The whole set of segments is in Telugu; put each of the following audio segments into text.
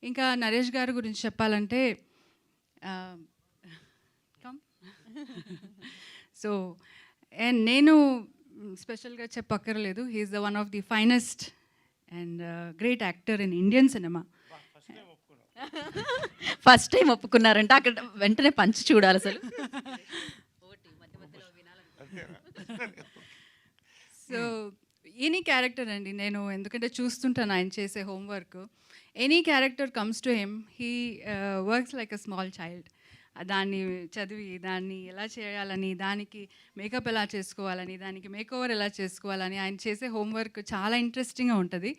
ఇంకా నరేష్ గారి గురించి చెప్పాలంటే సో అండ్ నేను స్పెషల్గా చెప్పక్కర్లేదు, he's the one of the finest and great actor in Indian cinema. First time ఒప్పుకున్నారంటే అక్కడ వెంటనే పంచి చూడాలి అసలు. సో ఎనీ క్యారెక్టర్ అండి, నేను ఎందుకంటే చూస్తుంటాను ఆయన చేసే homework. Any character comes to him, he works like a small child. దాన్ని చదివి దాన్ని ఎలా చేయాలని, దానికి మేకప్ ఎలా చేసుకోవాలని, దానికి మేకోవర్ ఎలా చేసుకోవాలని ఆయన చేసే హోంవర్క్ చాలా ఇంట్రెస్టింగ్గా ఉంటుంది.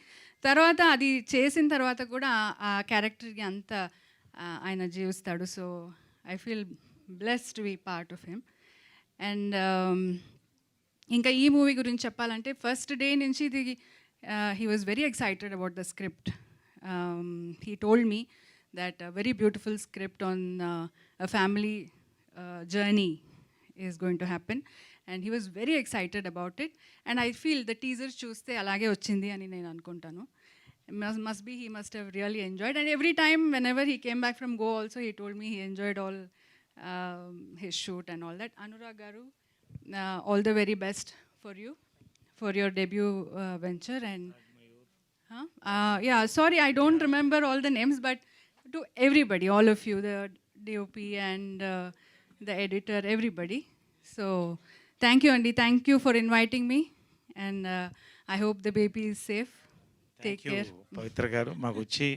తర్వాత అది చేసిన తర్వాత కూడా ఆ క్యారెక్టర్కి అంత ఆయన జీవిస్తాడు. So I feel blessed to be part of him. And ఇంకా ఈ మూవీ గురించి చెప్పాలంటే ఫస్ట్ డే నుంచి ఇది he was very excited about the script. He told me that a very beautiful script on a family journey is going to happen, and he was very excited about it. And I feel the teaser chuste alage ochindi ani nenu anukuntanu. Must be he must have really enjoyed, and every time whenever he came back from Goa also he told me he enjoyed all his shoot and all that. Anurag garu, all the very best for you for your debut venture. And yeah, sorry I don't remember all the names, but to everybody, all of you, the DOP and the editor, everybody. So thank you Andy, thank you for inviting me, and I hope the baby is safe. Take care. పవిత్ర గారు మాకు వచ్చి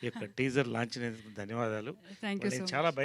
ఈ యొక్క టీజర్ లాంచ్ చేసినందుకు ధన్యవాదాలు. Thank you so much. చాలా